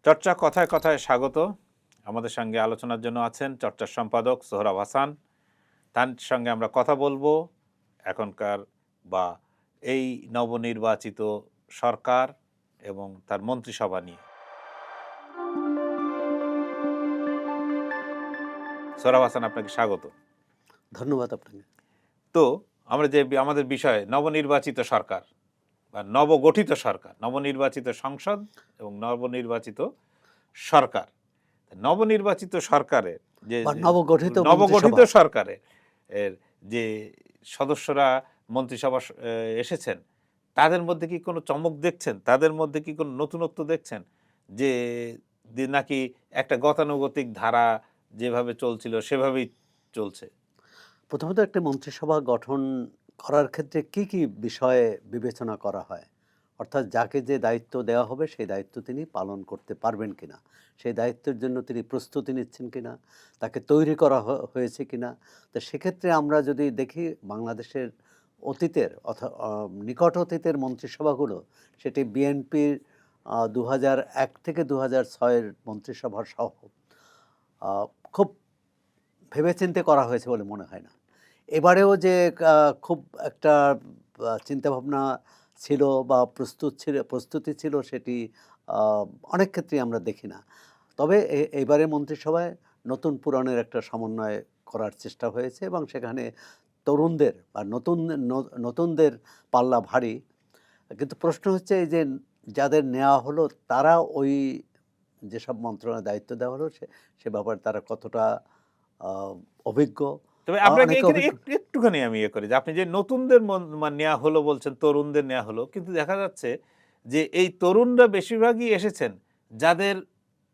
চর্চা কথায় কথায় স্বাগত। আমাদের সঙ্গে আলোচনার জন্য আছেন চর্চার সম্পাদক সোহরাব হাসান। তার সঙ্গে আমরা কথা বলবো এখনকার বা এই নবনির্বাচিত সরকার এবং তার মন্ত্রিসভা নিয়ে। সোহরাব হাসান, আপনাকে স্বাগত। ধন্যবাদ আপনাকে। তো আমরা যে আমাদের বিষয় নবনির্বাচিত সরকার বা নবগঠিত সরকার, নবনির্বাচিত সংসদ এবং নবনির্বাচিত সরকার। নবনির্বাচিত সরকারের যে বা নবগঠিত নবগঠিত মন্ত্রিসভা। সরকারের এর যে সদস্যরা মন্ত্রিসভা এসেছেন, তাদের মধ্যে কি কোনো চমক দেখছেন? তাদের মধ্যে কি কোনো নতুনত্ব দেখছেন? যে নাকি একটা গতানুগতিক ধারা যেভাবে চলছিল সেভাবেই চলছে? প্রথমত একটা মন্ত্রিসভা গঠন করার ক্ষেত্রে কি কি বিষয়ে বিবেচনা করা হয়? অর্থাৎ যাকে যে দায়িত্ব দেওয়া হবে সেই দায়িত্ব তিনি পালন করতে পারবেন কিনা, সেই দায়িত্বের জন্য তিনি প্রস্তুতি নিচ্ছেন কিনা, তাকে তৈরি করা হয়েছে কিনা। তো সেক্ষেত্রে আমরা যদি দেখি বাংলাদেশের অতীতের নিকট অতীতের মন্ত্রিসভাগুলো, সেটি বিএনপির 2001 থেকে 2006-এর মন্ত্রিসভা সহ খুব ভেবেচিন্তে করা হয়েছে বলে মনে হয় না। এবারেও যে খুব একটা চিন্তাভাবনা ছিল বা প্রস্তুতি ছিল সেটি আ অনেক ক্ষেত্রেই আমরা দেখি না। তবে এইবারের মন্ত্রিসভায় নতুন পুরাণের একটা সমন্বয় করার চেষ্টা হয়েছে এবং সেখানে তরুণদের বা নতুনদের পাল্লা ভারী। কিন্তু প্রশ্ন হচ্ছে এই যে যাদের নেওয়া হলো তারা ওই যেসব মন্ত্রণালয়ের দায়িত্ব দেওয়া হলো সে ব্যাপারে তারা কতটা আ অভিজ্ঞ, তবে আপনাকে অনেকে এখানে অভিজ্ঞ। একটুখানি আমি করি যে আপনি যে নতুনদের নেওয়া হলো বলছেন, তরুণদের নেওয়া হলো, কিন্তু দেখা যাচ্ছে যে এই তরুণরা বেশিরভাগই এসেছেন যাদের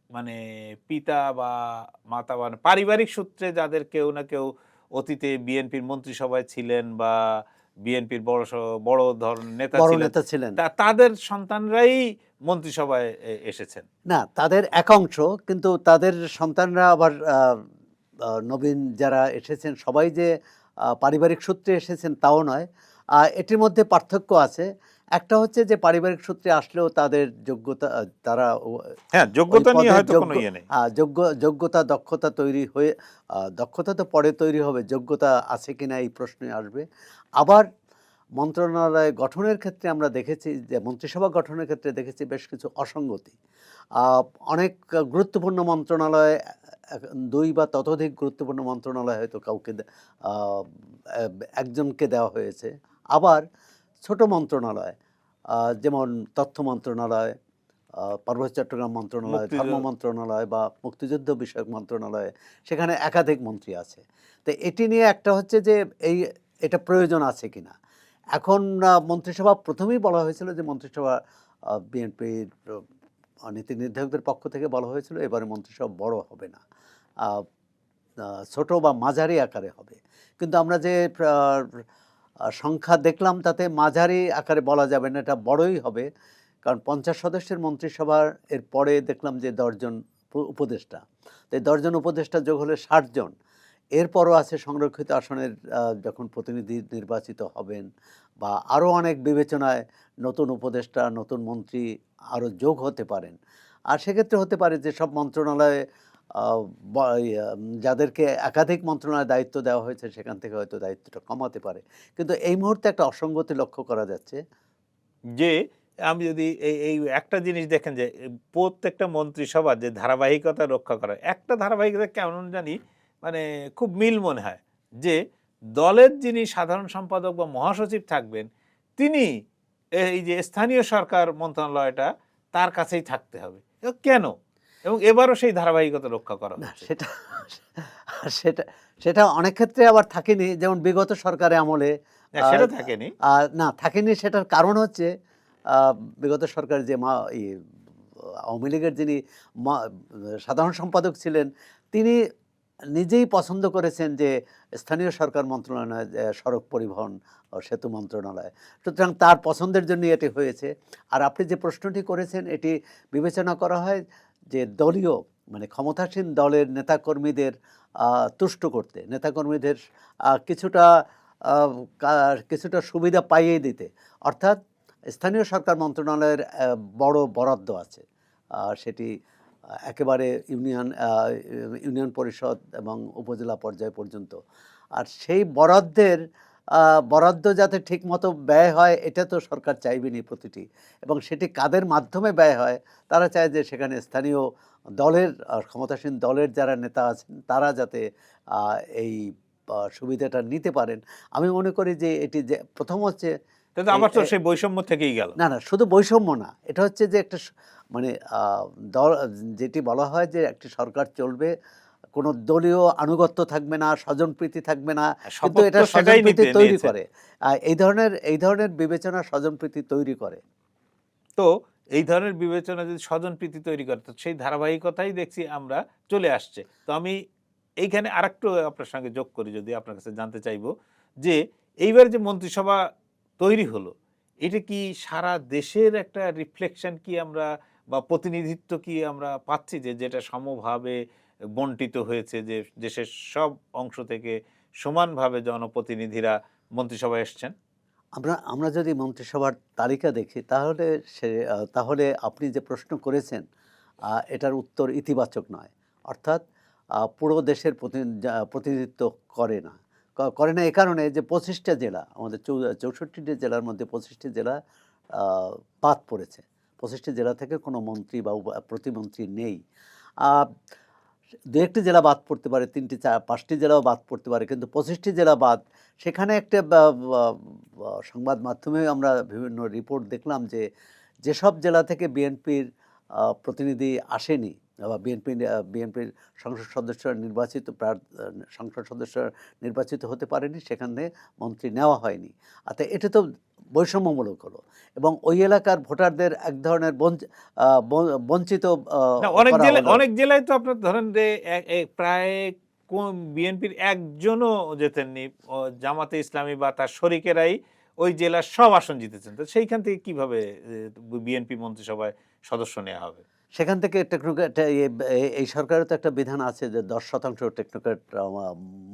মানে পিতা বা মাতা মানে পারিবারিক সূত্রে যাদের কেউ না কেউ অতীতে বিএনপির মন্ত্রিসভায় ছিলেন বা বিএনপির বড় ধরনের নেতা বড় ছিলেন, নেতা ছিলেন। তাদের সন্তানরাই মন্ত্রিসভায় এসেছেন। না, তাদের একাংশ, কিন্তু তাদের সন্তানরা আবার নবীন যারা এসেছেন সবাই যে পারিবারিক সূত্রে এসেছেন তাও নয়। এটির মধ্যে পার্থক্য আছে। একটা হচ্ছে যে পারিবারিক সূত্রে আসলেও তাদের যোগ্যতা, তারা হ্যাঁ, ওই যোগ্যতা নিয়ে পদের হয়তো কোনো ইয়ে নেই। যোগ্যতা, দক্ষতা তৈরি হয়ে, দক্ষতা তো পরে তৈরি হবে, যোগ্যতা আছে কিনা এই প্রশ্নে আসবে। আবার মন্ত্রণালয় গঠনের ক্ষেত্রে আমরা দেখেছি যে মন্ত্রিসভা গঠনের ক্ষেত্রে দেখেছি বেশ কিছু অসঙ্গতি। অনেক গুরুত্বপূর্ণ মন্ত্রণালয়, ২ বা ততোধিক গুরুত্বপূর্ণ মন্ত্রণালয় হয়তো কাউকে আ একজনকে দেওয়া হয়েছে। আবার ছোট মন্ত্রণালয়, যেমন তথ্য মন্ত্রণালয়, পার্বত্য চট্টগ্রাম মন্ত্রণালয়, ধর্ম মন্ত্রণালয় বা মুক্তিযুদ্ধ বিষয়ক মন্ত্রণালয়, সেখানে একাধিক মন্ত্রী আছে। তো এটি নিয়ে একটা হচ্ছে যে এটা প্রয়োজন আছে কিনা। এখন মন্ত্রিসভা প্রথমেই বলা হয়েছিল যে মন্ত্রিসভা বিএনপির নীতি নির্ধারকদের পক্ষ থেকে বলা হয়েছিল এবারে মন্ত্রিসভা বড় হবে না, আ আ ছোট বা মাঝারি আকারে হবে। কিন্তু আমরা যে সংখ্যা দেখলাম তাতে মাঝারি আকারে বলা যাবে না, এটা বড়ই হবে। কারণ ৫০ সদস্যের মন্ত্রিসভার এর পরে দেখলাম যে ১০ জন উপদেষ্টা। তো এই ১০ জন উপদেষ্টা যোগ হলে ৬০ জন। এরপরও আছে সংরক্ষিত আসনের যখন প্রতিনিধি নির্বাচিত হবেন বা আরও অনেক বিবেচনায় নতুন উপদেষ্টা, নতুন মন্ত্রী আরও যোগ হতে পারেন। আর সেক্ষেত্রে হতে পারে যে সব মন্ত্রণালয়ে আ যাদেরকে একাধিক মন্ত্রণালয়ের দায়িত্ব দেওয়া হয়েছে সেখান থেকে হয়তো দায়িত্বটা কমাতে পারে। কিন্তু এই মুহূর্তে একটা অসঙ্গতি লক্ষ্য করা যাচ্ছে। যে আমি যদি এই একটা জিনিস দেখেন যে প্রত্যেকটা মন্ত্রিসভার যে ধারাবাহিকতা রক্ষা করা, একটা ধারাবাহিকতা কেমন জানি মানে খুব মিল মনে হয় যে দলের যিনি সাধারণ সম্পাদক বা মহাসচিব থাকবেন তিনি এই যে স্থানীয় সরকার মন্ত্রণালয়টা তার কাছেই থাকতে হবে। কেন? এবং এবারও সেই ধারাবাহিকতা রক্ষা করা না, হচ্ছে। সেটা সেটা অনেক ক্ষেত্রে আবার থাকেনি। যেমন বিগত সরকারের আমলে না, আ সেটা থাকেনি। আ না থাকেনি, সেটার কারণ হচ্ছে আ বিগত সরকারের যে আওয়ামী লীগের যিনি মা সাধারণ সম্পাদক ছিলেন, তিনি নিজেই পছন্দ করেছেন যে স্থানীয় সরকার মন্ত্রণালয়, সড়ক পরিবহন ও সেতু মন্ত্রণালয়। সুতরাং তার পছন্দের জন্যই এটি হয়েছে। আর আপনি যে প্রশ্নটি করেছেন এটি বিবেচনা করা হয় যে দলীয়, মানে ক্ষমতাসীন দলের নেতাকর্মীদের তুষ্ট করতে, নেতাকর্মীদের কিছুটা আ কা কিছুটা সুবিধা পাইয়ে দিতে। অর্থাৎ স্থানীয় সরকার মন্ত্রণালয়ের বড় বরাদ্দ আছে। সেটি একেবারে ইউনিয়ন পরিষদ এবং উপজেলা পর্যায় পর্যন্ত। আর সেই বরাদ্দ যাতে ঠিকমতো ব্যয় হয় এটা তো সরকার চাইবেনই প্রতিটি, এবং সেটি কাদের মাধ্যমে ব্যয় হয় তারা চায় যে সেখানে স্থানীয় দলের ক্ষমতাসীন দলের যারা নেতা আছেন তারা যাতে এই সুবিধাটা নিতে পারেন। আমি মনে করি যে এটি যে প্রথম হচ্ছে কিন্তু আবার তো সেই বৈষম্য থেকেই গেল। না, না, শুধু বৈষম্য না। এটা হচ্ছে যে একটা মানে দল যেটি বলা হয় যে একটি সরকার চলবে, কোনো দলীয় আনুগত্য থাকবে না, স্বজনপ্রীতি থাকবে না। কিন্তু শপথ এটা তো সেটাই স্বজনপ্রীতি তৈরি নিয়েছেন। করে। এই ধরনের বিবেচনা স্বজনপ্রীতি তৈরি করে। তো এই ধরনের বিবেচনা যদি স্বজনপ্রীতি তৈরি করে, তো সেই ধারাবাহিকতাই দেখছি আমরা চলে আসছে। তো আমি এইখানে আরেকটু আপনার সঙ্গে যোগ করি, যদি আপনার কাছে জানতে চাইবো যে এইবার যে মন্ত্রিসভা তৈরি হলো, এটা কি সারা দেশের একটা রিফ্লেকশন কি আমরা বা প্রতিনিধিত্ব কি আমরা পাচ্ছি, যে যেটা সমভাবে বন্টিত হয়েছে, যে দেশের সব অংশ থেকে সমানভাবে জনপ্রতিনিধিরা মন্ত্রিসভায় এসছেন? আমরা যদি মন্ত্রিসভার তালিকা দেখি তাহলে আপনি যে প্রশ্ন করেছেন এটার উত্তর ইতিবাচক নয়। অর্থাৎ পুরো দেশের প্রতিনিধিত্ব করে না। করে না এ কারণে যে ২৫টা জেলা, আমাদের ৬৪টি জেলার মধ্যে ২৫টি জেলা আ বাদ পড়েছে। ২৫টি জেলা থেকে কোনো মন্ত্রী বা প্রতিমন্ত্রী নেই। আ ২-১টি জেলা বাদ পড়তে পারে, ৩টি ৫টি জেলাও বাদ পড়তে পারে। কিন্তু ২৫টি জেলা বাদ, সেখানে একটা বা বা বা সংবাদ মাধ্যমে আমরা বিভিন্ন রিপোর্ট দেখলাম যে, যেসব জেলা থেকে বিএনপির প্রতিনিধি আসেনি বা বিএনপির সংসদ সদস্যরা সংসদ সদস্যরা নির্বাচিত হতে পারেনি, সেখানে মন্ত্রী নেওয়া হয়নি। এটা তো বৈষম্যমূলক হলো, এবং ওই এলাকার ভোটারদের এক ধরনের বঞ্চিত না, করা হলো। অনেক জেলায় তো আপনার ধরেন যে প্রায় বিএনপির একজনও জেতেননি। জামাতে ইসলামী বা তার শরিকেরাই ওই জেলার সব আসন জিতেছেন। তো সেইখান থেকে কিভাবে বিএনপি মন্ত্রিসভায় সদস্য নেওয়া হবে? সেখান থেকে টেকনোক্র্যাট এই সরকারের তো একটা বিধান আছে যে ১০% টেকনোক্র্যাট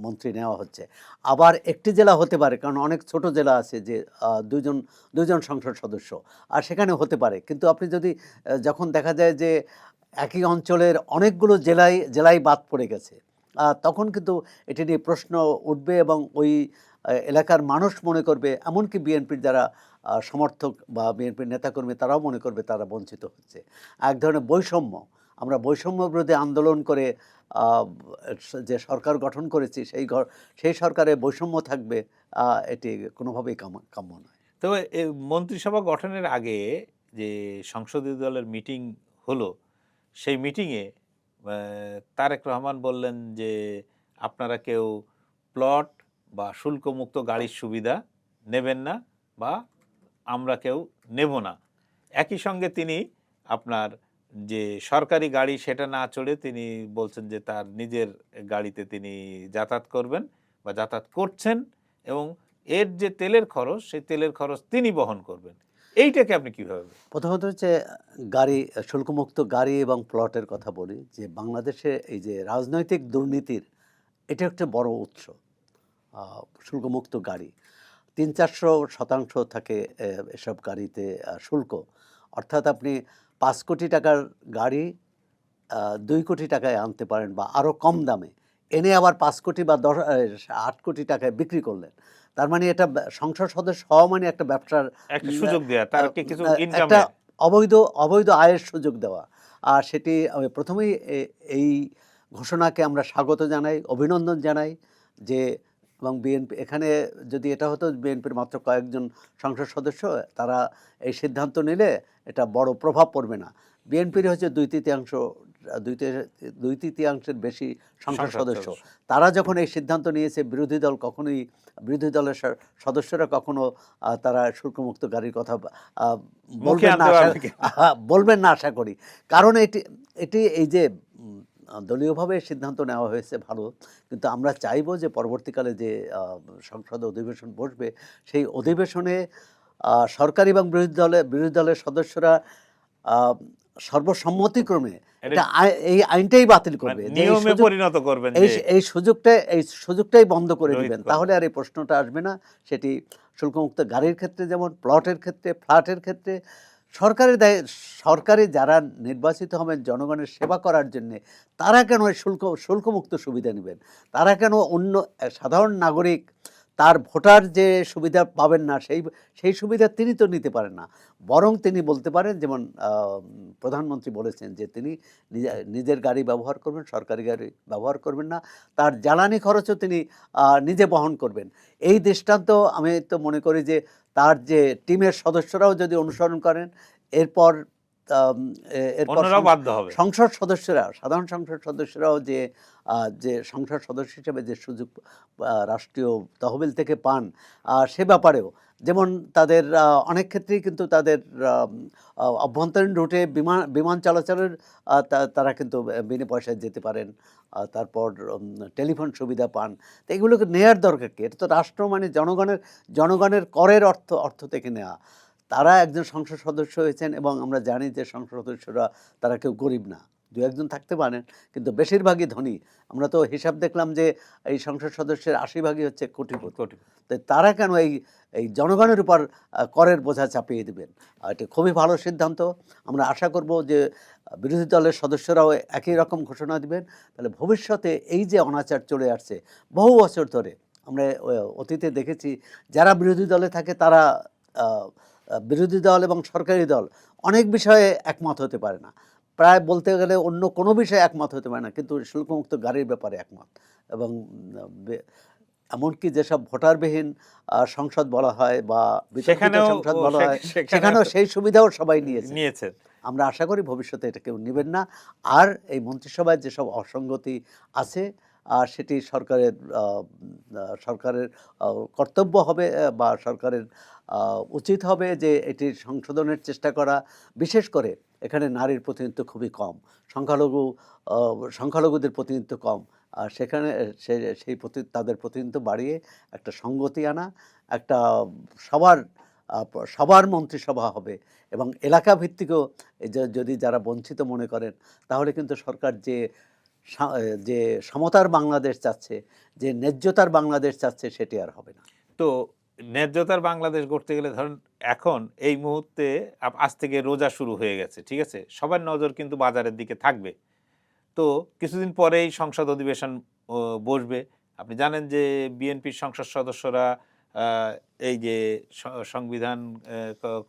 মন্ত্রী নেওয়া হচ্ছে। আবার একটি জেলা হতে পারে, কারণ অনেক ছোট জেলা আছে যে ২ জন সংসদ সদস্য, আর সেখানে হতে পারে। কিন্তু আপনি যদি যখন দেখা যায় যে একই অঞ্চলের অনেকগুলো জেলায় বাদ পড়ে গেছে, তখন কিন্তু এটি নিয়ে প্রশ্ন উঠবে, এবং ওই এলাকার মানুষ মনে করবে, এমনকি বিএনপির যারা সমর্থক বা বিএনপির নেতাকর্মী তারাও মনে করবে তারা বঞ্চিত হচ্ছে। এক ধরনের বৈষম্য। আমরা বৈষম্য বিরোধী আন্দোলন করে আ যে সরকার গঠন করেছি সেই সরকারে বৈষম্য থাকবে, এটি কোনোভাবেই কাম্য নয়। তবে মন্ত্রিসভা গঠনের আগে যে সংসদীয় দলের মিটিং হলো, সেই মিটিংয়ে তারেক রহমান বললেন যে আপনারা কেউ প্লট বা শুল্কমুক্ত গাড়ির সুবিধা নেবেন না, বা আমরা কেউ নেব না। একই সঙ্গে তিনি আপনার যে সরকারি গাড়ি সেটা না চড়ে তিনি বলছেন যে তার নিজের গাড়িতে তিনি যাতায়াত করবেন বা যাতায়াত করছেন, এবং এর যে তেলের খরচ, সেই তেলের খরচ তিনি বহন করবেন। এইটাকে আপনি কিভাবে? প্রথমত হচ্ছে শুল্কমুক্ত গাড়ি এবং প্লটের কথা বলি, যে বাংলাদেশে এই যে রাজনৈতিক দুর্নীতির এটা একটা বড় উৎস। আ শুল্কমুক্ত গাড়ি ৩-৪০০% থাকে এসব গাড়িতে শুল্ক। অর্থাৎ আপনি ৫ কোটি টাকার গাড়ি ২ কোটি টাকায় আনতে পারেন বা আরও কম দামে। এনে আবার ৫ কোটি বা ৮ কোটি টাকায় বিক্রি করলেন। তার মানে এটা সংসদ সদস্য হওয়া মানে একটা ব্যবসার একটা উম সুযোগ দেয়া, আ তারকে কিছু একটা ইনকামের। অবৈধ আয়ের সুযোগ দেওয়া। আর সেটি আমি ১ম এই এই ঘোষণাকে আমরা স্বাগত জানাই, অভিনন্দন জানাই যে, এবং বিএনপি এখানে যদি এটা হতো বিএনপির মাত্র কয়েকজন সংসদ সদস্য, তারা এই সিদ্ধান্ত নিলে এটা বড় প্রভাব পড়বে না। বিএনপির হচ্ছে ২/৩ বেশি সংসদ সংসদ সদস্য। সদস্য তারা যখন এই সিদ্ধান্ত নিয়েছে, বিরোধী দলের সদস্যরা কখনো তারা শুল্কমুক্ত গাড়ির কথা আ মুখে বলবেন না আনতে পারবে কিনা? বলবেন না আশা করি। কারণ এটি এই যে দলীয়ভাবে সিদ্ধান্ত নেওয়া হয়েছে ভালো। কিন্তু আমরা চাইবো যে পরবর্তীকালে যে সংসদ অধিবেশন বসবে, সেই অধিবেশনে সরকারি এবং বিরোধী দলের সদস্যরা আ সর্বসম্মতিক্রমে এটা এটা এই আইনটাই বাতিল করবে। যে এই নিয়মে পরিণত করবেন, যে এই সুযোগটাই বন্ধ করে রহিত দিবেন। করবেন। তাহলে আর এই প্রশ্নটা আসবে না। সেটি শুল্কমুক্ত গাড়ির ক্ষেত্রে যেমন, প্লটের ক্ষেত্রে, ফ্ল্যাটের ক্ষেত্রে, সরকারের সরকারে যারা নির্বাচিত হবেন জনগণের সেবা করার জন্যে, তারা কেন এই শুল্কমুক্ত সুবিধা নেবেন? তারা কেন অন্য সাধারণ নাগরিক তার ভোটার যে সুবিধা পাবেন না, সেই সুবিধা তিনি তো নিতে পারেন না। বরং তিনি বলতে পারেন, যেমন প্রধানমন্ত্রী বলেছেন যে তিনি নিজের গাড়ি ব্যবহার করবেন, সরকারি গাড়ি ব্যবহার করবেন না। তার জ্বালানি খরচও তিনি নিজে বহন করবেন। এই দৃষ্টান্ত আমি তো মনে করি যে তার যে টিমের সদস্যরাও যদি অনুসরণ করেন, এরপর অন্যরাও বাধ্য হবে। সংসদ সদস্যরা, সাধারণ সংসদ সদস্যরাও যে সংসদ সদস্য হিসেবে যে সুযোগ রাষ্ট্রীয় তহবিল থেকে পান, সে ব্যাপারেও যেমন তাদের অনেক ক্ষেত্রেই কিন্তু তাদের অভ্যন্তরীণ রুটে বিমান চলাচলের তারা কিন্তু বিনা পয়সায় যেতে পারেন। তারপর টেলিফোন সুবিধা পান। তো এগুলোকে নেয়ার দরকার কি? এটা তো রাষ্ট্র মানে জনগণের করের অর্থ থেকে নেওয়া। তারা একজন সংসদ সদস্য হয়েছেন এবং আমরা জানি যে সংসদ সদস্যরা তারা কেউ গরিব না, দু একজন থাকতে পারেন, কিন্তু বেশিরভাগই ধনী। আমরা তো হিসাব দেখলাম যে এই সংসদ সদস্যের 80 ভাগই হচ্ছে কোটিপতি। তাই তারা কেন এই জনগণের উপর করের বোঝা চাপিয়ে দেবেন? এটি খুবই ভালো সিদ্ধান্ত। আমরা আশা করব যে বিরোধী দলের সদস্যরাও একই রকম ঘোষণা দিবেন। তাহলে ভবিষ্যতে এই যে অনাচার চলে আসছে বহু বছর ধরে, আমরা অতীতে দেখেছি যারা বিরোধী দলে থাকে তারা বিরোধী দল এবং সরকারি দল অনেক বিষয়ে একমত হতে পারে না, প্রায় বলতে গেলে অন্য কোনো বিষয়ে একমত হতে পারে না, কিন্তু শুল্কমুক্ত গাড়ির ব্যাপারে একমত। এবং এমনকি যেসব ভোটারবিহীন সংসদ বলা হয় বা বিতর্কিত সংসদ বলা হয়, সেখানেও সেই সুবিধাও সবাই নিয়েছে। আমরা আশা করি ভবিষ্যতে এটা কেউ নেবেন না। আর এই মন্ত্রিসভায় যেসব অসঙ্গতি আছে, সেটি সরকারের কর্তব্য হবে, বা সরকারের উচিত হবে যে এটি সংশোধনের চেষ্টা করা। বিশেষ করে এখানে নারীর প্রতিনিধিত্ব খুবই কম, সংখ্যালঘুদের প্রতিনিধিত্ব কম। আর সেখানে তাদের প্রতিনিধিত্ব বাড়িয়ে একটা সঙ্গতি আনা, একটা সবার মন্ত্রিসভা হবে এবং এলাকা ভিত্তিকও যদি যারা বঞ্চিত মনে করেন, তাহলে কিন্তু সরকার যে সমতার বাংলাদেশ চাচ্ছে, যে ন্যায্যতার বাংলাদেশ চাচ্ছে, সেটি আর হবে না। তো ন্যায্যতার বাংলাদেশ গড়তে গেলে ধরুন এখন এই মুহূর্তে আজ থেকে রোজা শুরু হয়ে গেছে, ঠিক আছে, সবার নজর কিন্তু বাজারের দিকে থাকবে। তো কিছুদিন পরেই সংসদ অধিবেশন বসবে। আপনি জানেন যে বিএনপির সংসদ সদস্যরা এই যে সংবিধান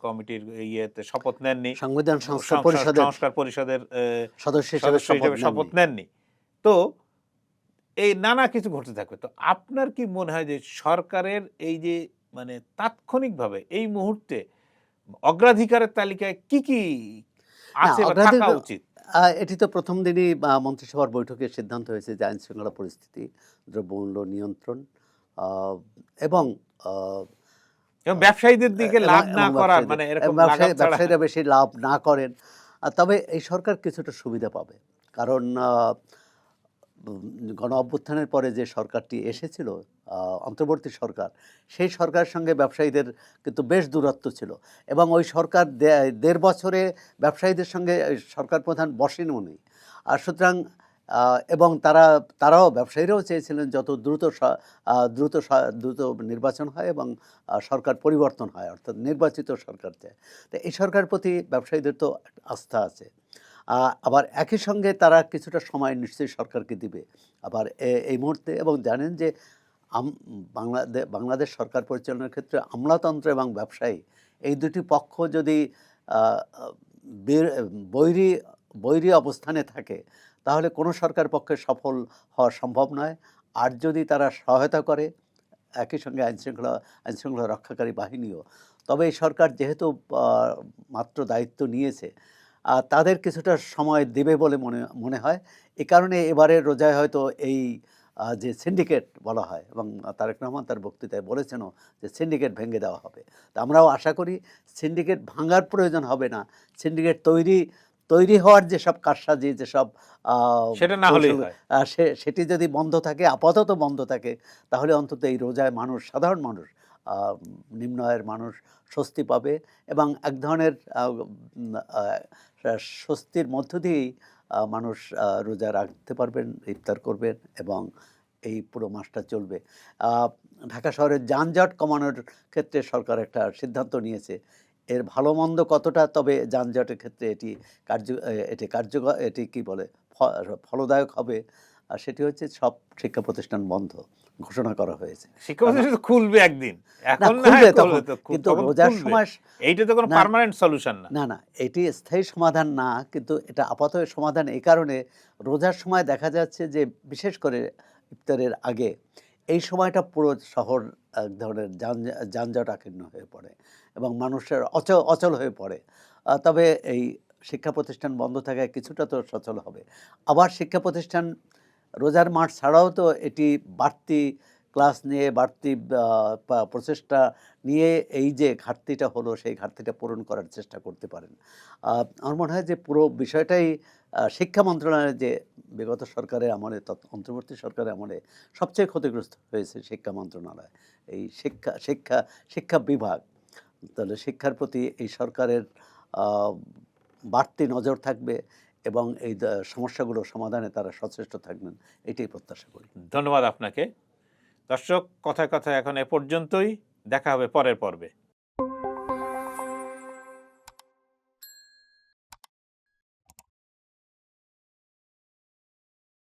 কমিটির ইয়েতে শপথ নেননি, সংবিধান সংস্কার পরিষদের সদস্য হিসেবে শপথ নেননি। তো এই নানা কিছু ঘটতে থাকবে। তো আপনার কি মনে হয় যে সরকারের এই যে মানে তাৎক্ষণিকভাবে এই মুহূর্তে অগ্রাধিকারের তালিকায় কি আছে বা থাকা উচিত? এটি তো প্রথম দিনই মন্ত্রিসভার বৈঠকে সিদ্ধান্ত হয়েছে যে আইন শৃঙ্খলা পরিস্থিতি, দ্রব্যমূল্য নিয়ন্ত্রণ, এবং ব্যবসায়ীদের দিকে লাভ না করার, মানে এরকম ব্যবসায়ীরা বেশি লাভ না করেন। তবে এই সরকার কিছুটা সুবিধা পাবে, কারণ গণ অভ্যুত্থানের পরে যে সরকারটি এসেছিল, অন্তর্বর্তী সরকার, সেই সরকারের সঙ্গে ব্যবসায়ীদের কিন্তু বেশ দূরত্ব ছিল এবং ওই সরকার ১.৫ বছরে ব্যবসায়ীদের সঙ্গে সরকার প্রধান বসেনও নি। আর সুতরাং এবং তারাও ব্যবসায়ীরাও চেয়েছিলেন যত দ্রুত নির্বাচন হয় এবং সরকার পরিবর্তন হয়, অর্থাৎ নির্বাচিত সরকার চায়। তো এই সরকারের প্রতি ব্যবসায়ীদের তো আস্থা আছে। আবার একই সঙ্গে তারা কিছুটা সময় নিশ্চয়ই সরকারকে দিবে। আবার এই মুহূর্তে, এবং জানেন যে বাংলাদেশ সরকার পরিচালনার ক্ষেত্রে আমলাতন্ত্র এবং ব্যবসায়ী এই দুটি পক্ষ যদি বৈরী অবস্থানে থাকে, তাহলে কোনো সরকার পক্ষে সফল হওয়া সম্ভব নয়। আর যদি তারা সহায়তা করে, একই সঙ্গে আইনশৃঙ্খলা রক্ষাকারী বাহিনীও, তবে এই সরকার যেহেতু মাত্র দায়িত্ব নিয়েছে, তাদের কিছুটা সময় দেবে বলে মনে হয়। এ কারণে এবারের রোজায় হয়তো এই যে সিন্ডিকেট বলা হয়, এবং তারেক রহমান তার বক্তৃতায় বলেছেনও যে সিন্ডিকেট ভেঙে দেওয়া হবে। তো আমরাও আশা করি সিন্ডিকেট ভাঙার প্রয়োজন হবে না। সিন্ডিকেট তৈরি হওয়ার যেসব কারসাজি, যেসব সেটা না হলেই হয়, সেটি যদি বন্ধ থাকে, আপাতত বন্ধ থাকে, তাহলে অন্তত এই রোজায় সাধারণ মানুষ, নিম্ন আয়ের মানুষ স্বস্তি পাবে এবং এক ধরনের স্বস্তির মধ্য দিয়েই মানুষ রোজা রাখতে পারবেন, ইফতার করবেন এবং এই পুরো মাসটা চলবে। ঢাকা শহরের যানজট কমানোর ক্ষেত্রে সরকার একটা সিদ্ধান্ত নিয়েছে। এর ভালো মন্দ কতটা, তবে যানজটের ক্ষেত্রে এটি কি বলে ফলদায়ক হবে, আর সেটি হচ্ছে সব শিক্ষা প্রতিষ্ঠান বন্ধ ঘোষণা করা হয়েছে। শিক্ষা প্রতিষ্ঠান তো খুলবে একদিন, না, এখন না খুলবে হয় তখন, খুলবে তো কিন্তু তখন রোজার খুলবে। সময় এইটা তো কোনো না, পার্মানেন্ট সলিউশন না। না, না, এটি স্থায়ী সমাধান না, কিন্তু এটা আপাতত সমাধান এই কারণে, রোজার সময় দেখা যাচ্ছে যে বিশেষ করে ইফতারের আগে এই সময়টা পুরো শহর এক ধরনের যানজটাকীর্ণ হয়ে পড়ে এবং মানুষের অচল হয়ে পড়ে। তবে এই শিক্ষা প্রতিষ্ঠান বন্ধ থাকায় কিছুটা তো সচল হবে। আবার শিক্ষা প্রতিষ্ঠান রোজার মাস ছাড়াও তো এটি বাড়তি ক্লাস নিয়ে, বাড়তি প্রচেষ্টা নিয়ে এই যে ঘাটতিটা হলো, সেই ঘাটতিটা পূরণ করার চেষ্টা করতে পারেন। আমার মনে হয় যে পুরো বিষয়টাই শিক্ষা মন্ত্রণালয়ের যে বিগত সরকারের আমলে, অন্তর্বর্তী সরকারের আমলে সবচেয়ে ক্ষতিগ্রস্ত হয়েছে শিক্ষা মন্ত্রণালয়। এই শিক্ষা বিভাগ। তাহলে শিক্ষার প্রতি এই সরকারের আ বাড়তি নজর থাকবে এবং এই সমস্যাগুলো সমাধানে তারা সচেষ্ট থাকবেন, এটাই প্রত্যাশা করি। ধন্যবাদ আপনাকে। দর্শক, কথায় কথায় এখন এ পর্যন্তই। দেখা হবে পরের পর্বে।